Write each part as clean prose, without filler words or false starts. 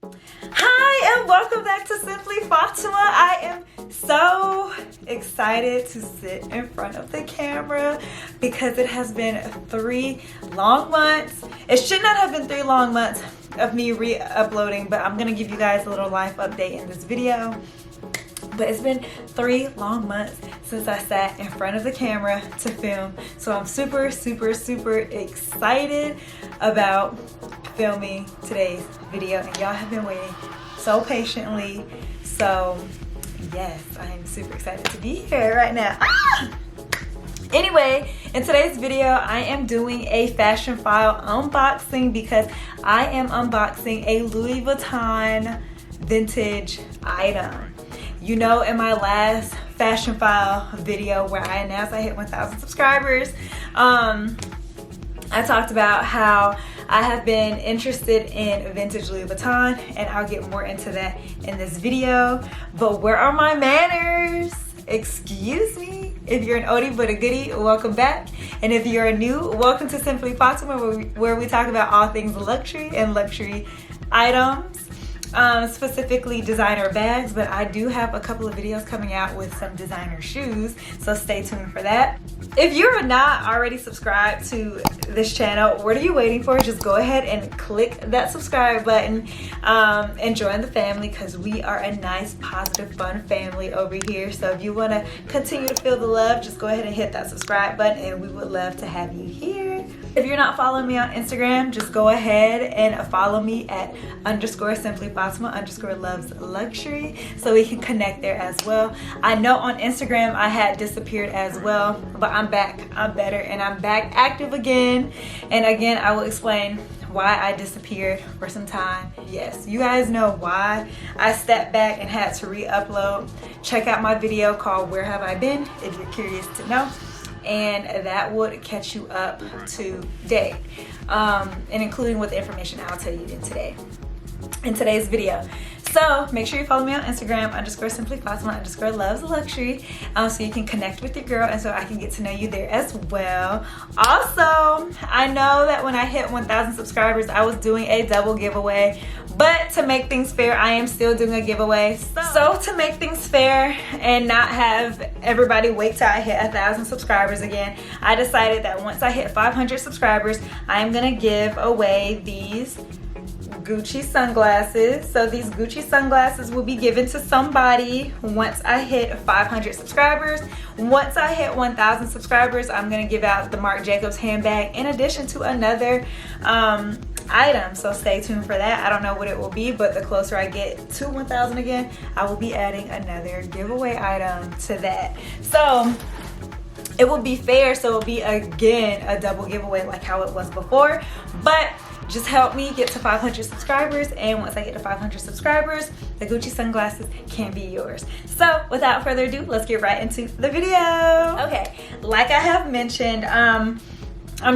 Hi and welcome back to Simply Fatima. I am so excited to sit in front of the camera because it has been 3 long months. It should not have been 3 long months of me re-uploading, but I'm gonna give you guys a little life update in this video. But it's been 3 long months since I sat in front of the camera to film. So I'm super excited about filming today's video, and y'all have been waiting so patiently. So yes, I am super excited to be here right now. Anyway, in today's video, I am doing a Fashionphile unboxing because I am unboxing a Louis Vuitton vintage item. You know, in my last Fashionphile video where I announced I hit 1,000 subscribers, I talked about how I have been interested in vintage Louis Vuitton, and I'll get more into that in this video. But where are my manners? Excuse me. If you're an oldie but a goodie, welcome back. And if you're new, welcome to Simply Fatima, where we talk about all things luxury and luxury items. Specifically designer bags, but I do have a couple of videos coming out with some designer shoes, so stay tuned for that. If you're not already subscribed to this channel, what are you waiting for? Just go ahead and click that subscribe button and join the family, because we are a nice, positive, fun family over here. So if you want to continue to feel the love, just go ahead and hit that subscribe button, and we would love to have you here. If you're not following me on Instagram, just go ahead and follow me at _simplyfatima_loves luxury, so we can connect there as well. I know on Instagram I had disappeared as well, but I'm back, I'm better, and I'm back active again. And again, I will explain why I disappeared for some time. Yes, you guys know why I stepped back and had to re-upload. Check out my video called Where Have I Been if you're curious to know, and that would catch you up to date, and including with the information I'll tell you in today's video. So make sure you follow me on Instagram _simplyfatima_loves luxury, so you can connect with your girl and so I can get to know you there as well. Also, I know that when I hit 1,000 subscribers, I was doing a double giveaway, but to make things fair, I am still doing a giveaway. So to make things fair and not have everybody wait till I hit 1,000 subscribers again, I decided that once I hit 500 subscribers, I am gonna give away these Gucci sunglasses. So these Gucci sunglasses will be given to somebody once I hit 500 subscribers. Once I hit 1,000 subscribers, I'm gonna give out the Marc Jacobs handbag in addition to another item, so stay tuned for that. I don't know what it will be, but the closer I get to 1,000 again, I will be adding another giveaway item to that. So it will be fair, so it will be again a double giveaway like how it was before, but just help me get to 500 subscribers, and once I get to 500 subscribers, the Gucci sunglasses can be yours. So without further ado, let's get right into the video. Okay, like I have mentioned, I'm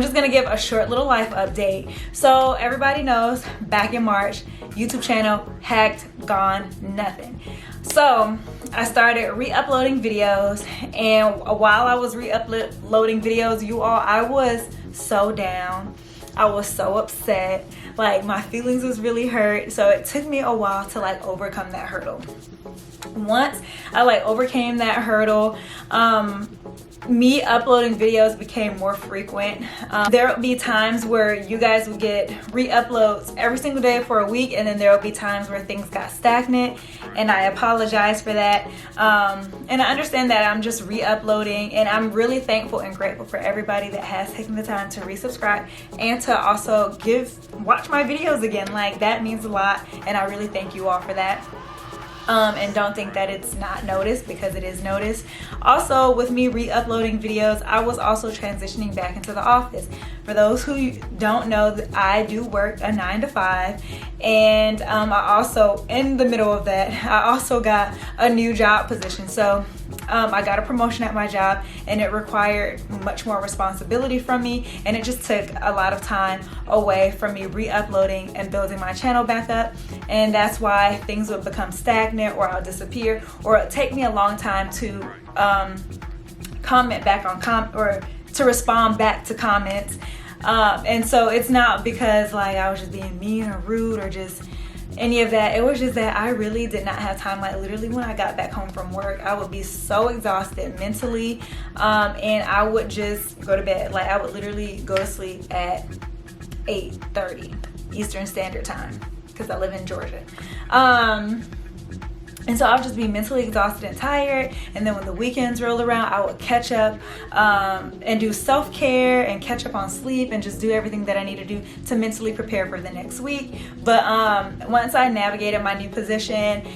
just gonna give a short little life update. So everybody knows back in March, YouTube channel hacked, gone, nothing. So I started re-uploading videos, and while I was re-uploading videos, you all, I was so down. I was so upset, like my feelings was really hurt. So it took me a while to like overcome that hurdle. Once I like overcame that hurdle, me uploading videos became more frequent. There would be times where you guys would get re-uploads every single day for a week, and then there would be times where things got stagnant, and I apologize for that. And I understand that I'm just re-uploading, and I'm really thankful and grateful for everybody that has taken the time to resubscribe and to also watch my videos again. Like, that means a lot, and I really thank you all for that. And don't think that it's not noticed, because it is noticed. Also, with me re-uploading videos, I was also transitioning back into the office. For those who don't know, that I do work a 9 to 5, and I also, in the middle of that, I also got a new job position. So I got a promotion at my job, and it required much more responsibility from me, and it just took a lot of time away from me re-uploading and building my channel back up. And that's why things would become stagnant, or I'll disappear, or it'll take me a long time to comment back on or to respond back to comments. And so it's not because like I was just being mean or rude or just any of that. It was just that I really did not have time. Like literally when I got back home from work, I would be so exhausted mentally, and I would just go to bed. Like I would literally go to sleep at 8:30 Eastern Standard Time because I live in Georgia. And so I would just be mentally exhausted and tired. And then when the weekends rolled around, I would catch up and do self-care and catch up on sleep and just do everything that I need to do to mentally prepare for the next week. But once I navigated my new position,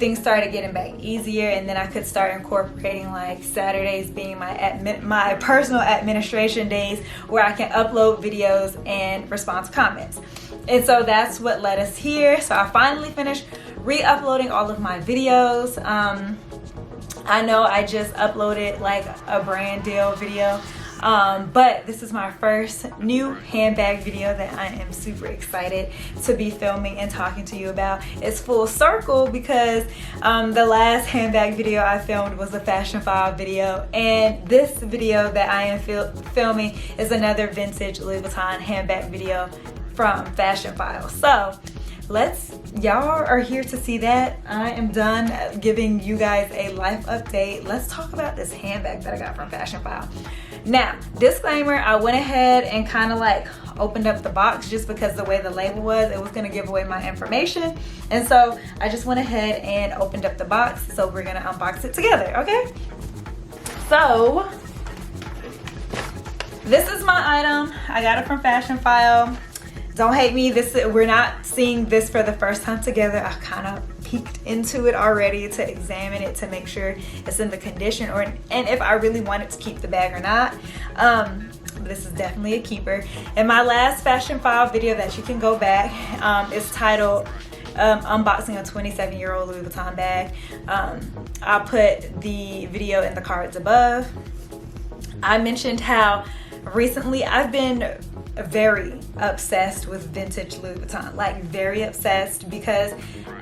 things started getting back easier, and then I could start incorporating like Saturdays being my personal administration days where I can upload videos and respond to comments. And so that's what led us here. So I finally finished re-uploading all of my videos. I know I just uploaded like a brand deal video, but this is my first new handbag video that I am super excited to be filming and talking to you about. It's full circle because the last handbag video I filmed was a Fashionphile video, and this video that I am filming is another vintage Louis Vuitton handbag video from Fashionphile. So y'all are here to see that. I am done giving you guys a life update. Let's talk about this handbag that I got from Fashionphile. Now, disclaimer, I went ahead and kind of like opened up the box just because the way the label was, it was gonna give away my information. And so I just went ahead and opened up the box. So we're gonna unbox it together, okay? So this is my item. I got it from Fashionphile. Don't hate me, we're not seeing this for the first time together. I kind of peeked into it already to examine it to make sure it's in the condition and if I really wanted to keep the bag or not. This is definitely a keeper. In my last Fashionphile video that you can go back, is titled unboxing a 27-year-old Louis Vuitton bag. I'll put the video in the cards above. I mentioned how recently I've been very obsessed with vintage Louis Vuitton, like very obsessed, because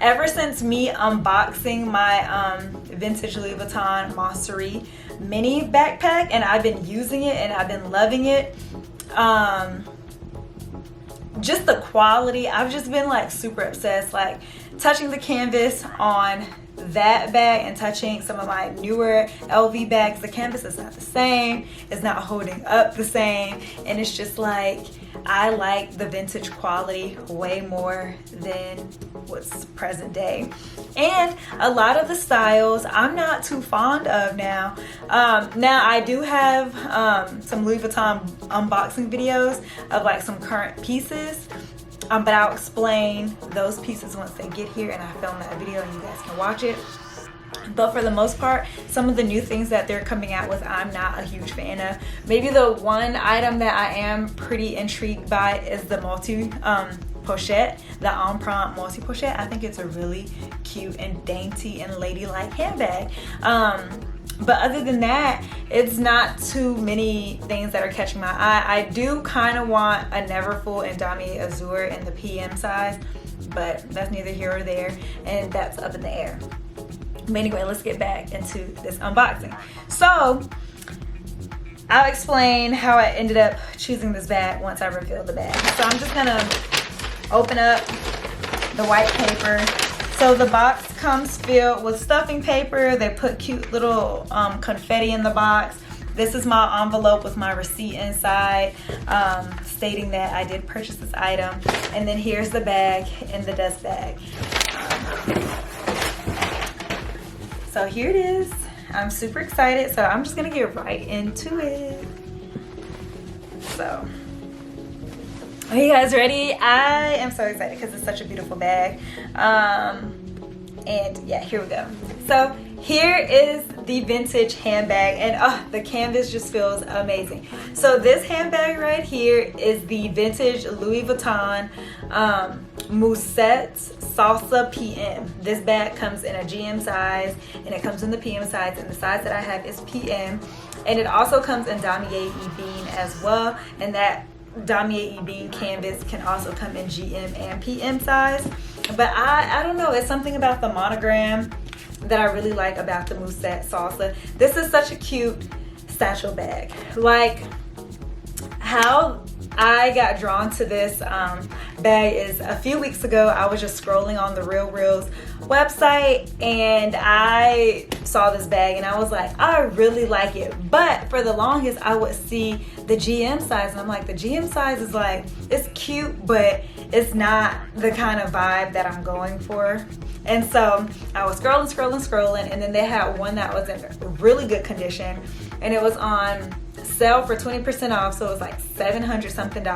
ever since me unboxing my vintage Louis Vuitton Monsterie mini backpack, and I've been using it and I've been loving it, just the quality, I've just been like super obsessed, like touching the canvas on that bag and touching some of my newer LV bags. The canvas is not the same, it's not holding up the same, and it's just like I like the vintage quality way more than what's present day. And a lot of the styles I'm not too fond of now. Now I do have some Louis Vuitton unboxing videos of like some current pieces, but I'll explain those pieces once they get here and I film that video and you guys can watch it. But for the most part, some of the new things that they're coming out with, I'm not a huge fan of. Maybe the one item that I am pretty intrigued by is the multi-pochette, the Empreinte multi-pochette. I think it's a really cute and dainty and ladylike handbag. But other than that, it's not too many things that are catching my eye. I do kind of want a Neverfull and Damier Azur in the PM size, but that's neither here or there, and that's up in the air. But anyway, let's get back into this unboxing. So I'll explain how I ended up choosing this bag once I reveal the bag. So I'm just gonna open up the white paper. So the box comes filled with stuffing paper. They put cute little confetti in the box. This is my envelope with my receipt inside, stating that I did purchase this item. And then here's the bag in the dust bag. So here it is. I'm super excited. So I'm just gonna get right into it. So, are you guys ready? I am so excited because it's such a beautiful bag. And yeah, here we go. So here is the vintage handbag, and the canvas just feels amazing. So this handbag right here is the vintage Louis Vuitton Musette Salsa PM. This bag comes in a GM size and it comes in the PM size, and the size that I have is PM, and it also comes in Damier Ebene as well, and that Damier Ebene canvas can also come in GM and PM size. But I don't know, it's something about the monogram that I really like about the Musette Salsa. This is such a cute satchel bag. Like how I got drawn to this bag is a few weeks ago. I was just scrolling on the Real Reels website and I saw this bag and I was like, I really like it. But for the longest, I would see the GM size and I'm like, the GM size is like, it's cute, but it's not the kind of vibe that I'm going for. And so I was scrolling, and then they had one that was in really good condition, and it was on sale for 20% off, so it was like $700 something,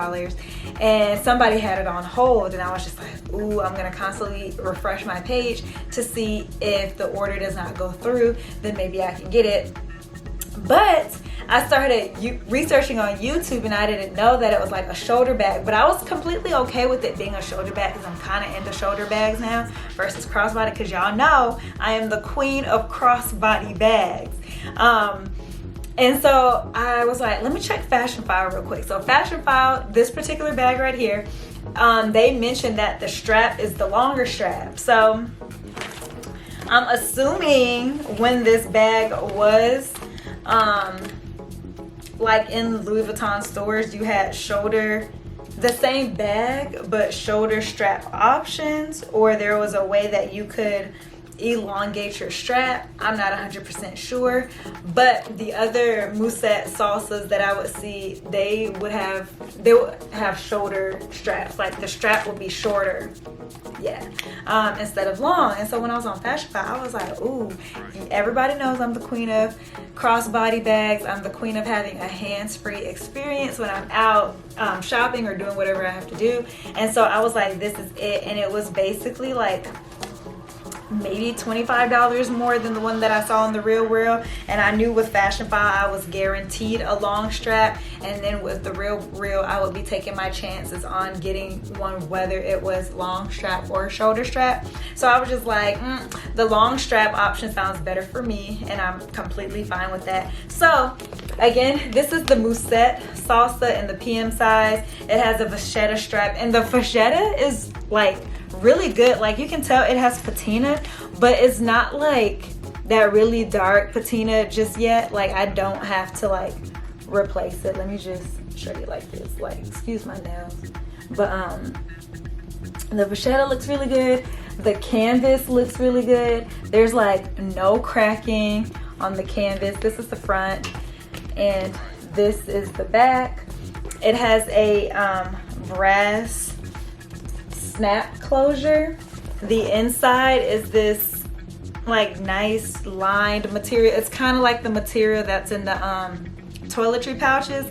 and somebody had it on hold, and I was just like, ooh, I'm gonna constantly refresh my page to see if the order does not go through, then maybe I can get it. But I started researching on YouTube and I didn't know that it was like a shoulder bag, but I was completely okay with it being a shoulder bag because I'm kind of into shoulder bags now versus crossbody, because y'all know I am the queen of crossbody bags. And so I was like, let me check Fashionphile real quick. So Fashionphile, this particular bag right here, they mentioned that the strap is the longer strap. So I'm assuming when this bag was like in Louis Vuitton stores, you had the same bag but shoulder strap options, or there was a way that you could elongate your strap. I'm not 100% sure, but the other Musette salsas that I would see, they would have shoulder straps, like the strap would be shorter, instead of long. And so when I was on Fashionphile, I was like, ooh, everybody knows I'm the queen of crossbody bags. I'm the queen of having a hands-free experience when I'm out shopping or doing whatever I have to do. And so I was like, this is it. And it was basically like maybe $25 more than the one that I saw in the Real Real. And I knew with Fashionphile I was guaranteed a long strap, and then with the Real Real I would be taking my chances on getting one whether it was long strap or shoulder strap. So I was just like, the long strap option sounds better for me, and I'm completely fine with that. So again, this is the Musette salsa in the PM size. It has a vachetta strap, and the vachetta is like really good. Like, you can tell it has patina, but it's not like that really dark patina just yet. Like, I don't have to like replace it. Let me just show you like this. Like, excuse my nails, but the vachetta looks really good. The canvas looks really good. There's like no cracking on the canvas. This is the front and this is the back. It has a brass snap closure. The inside is this like nice lined material. It's kind of like the material that's in the toiletry pouches,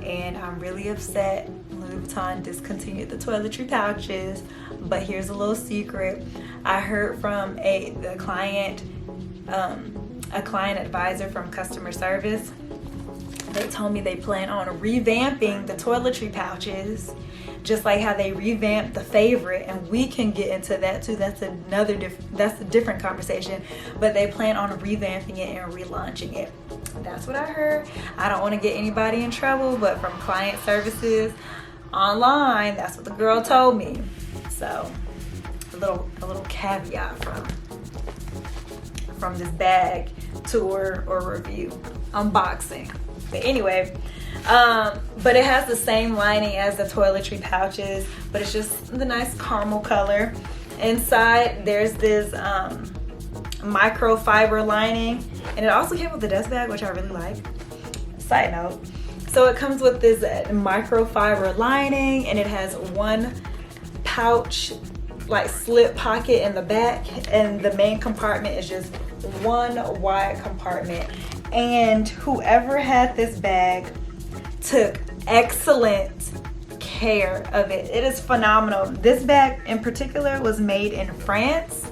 and I'm really upset Louis Vuitton discontinued the toiletry pouches. But here's a little secret. I heard from a client advisor from customer service. They told me they plan on revamping the toiletry pouches, just like how they revamped the Favorite, and we can get into that too. That's a different conversation. But they plan on revamping it and relaunching it. That's what I heard. I don't want to get anybody in trouble, but from client services online, that's what the girl told me. So a little caveat from this bag tour or review unboxing. But anyway, but it has the same lining as the toiletry pouches, but it's just the nice caramel color. Inside there's this microfiber lining, and it also came with the dust bag, which I really like. Side note. So it comes with this microfiber lining, and it has one pouch like slip pocket in the back, and the main compartment is just one wide compartment. And whoever had this bag took excellent care of it. It is phenomenal. This bag in particular was made in France,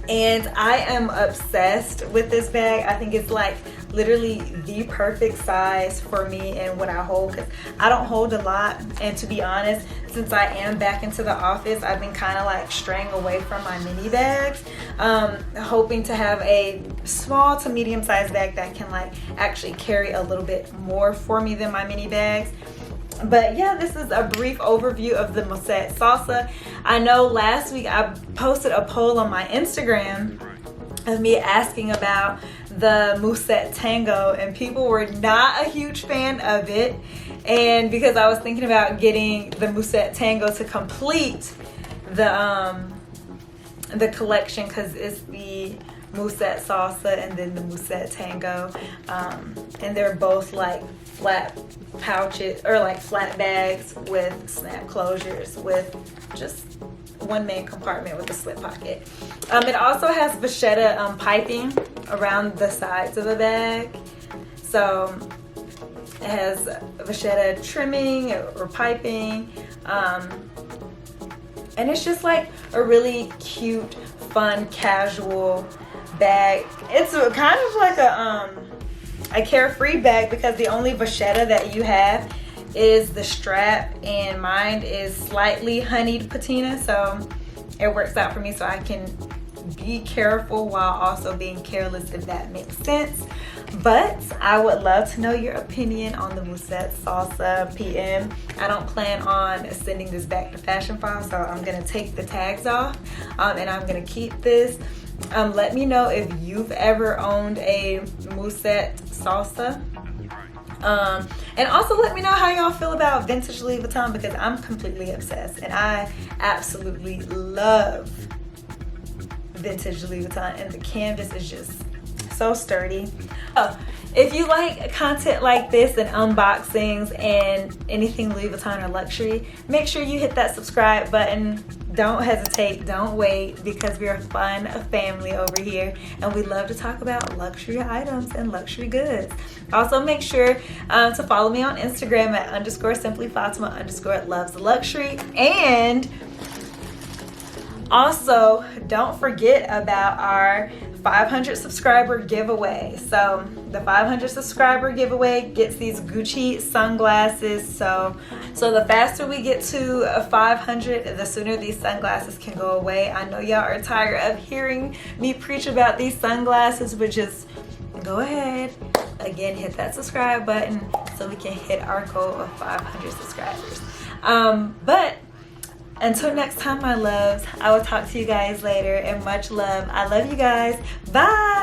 and I am obsessed with this bag. I think it's like literally the perfect size for me and what I hold, because I don't hold a lot. And to be honest, since I am back into the office, I've been kind of like straying away from my mini bags, hoping to have a small to medium sized bag that can like actually carry a little bit more for me than my mini bags. But yeah, this is a brief overview of the Musette salsa. I know last week I posted a poll on my Instagram of me asking about the Musette Tango, and people were not a huge fan of it. And because I was thinking about getting the Musette Tango to complete the collection, because it's the Musette Salsa and then the Musette Tango, and they're both like flat pouches or like flat bags with snap closures with just one main compartment with a slip pocket. It also has vachetta piping around the sides of the bag, so it has vachetta trimming or piping, and it's just like a really cute, fun, casual bag. It's kind of like a carefree bag because the only vachetta that you have is the strap, and mine is slightly honeyed patina, so it works out for me, so I can be careful while also being careless, if that makes sense. But I would love to know your opinion on the Musette Salsa PM. I don't plan on sending this back to Fashionphile, so I'm gonna take the tags off, and I'm gonna keep this. Let me know if you've ever owned a Musette Salsa. And also let me know how y'all feel about vintage Louis Vuitton, because I'm completely obsessed and I absolutely love vintage Louis Vuitton, and the canvas is just so sturdy. Oh, if you like content like this and unboxings and anything Louis Vuitton or luxury, make sure you hit that subscribe button. Don't hesitate, don't wait, because we're a fun family over here and we love to talk about luxury items and luxury goods. Also make sure to follow me on Instagram at _simplyfatima_loves luxury, and also don't forget about our 500 subscriber giveaway. So the 500 subscriber giveaway gets these Gucci sunglasses. So the faster we get to 500, the sooner these sunglasses can go away. I know y'all are tired of hearing me preach about these sunglasses, but just go ahead, again, hit that subscribe button so we can hit our goal of 500 subscribers. But until next time, my loves, I will talk to you guys later, and much love. I love you guys. Bye.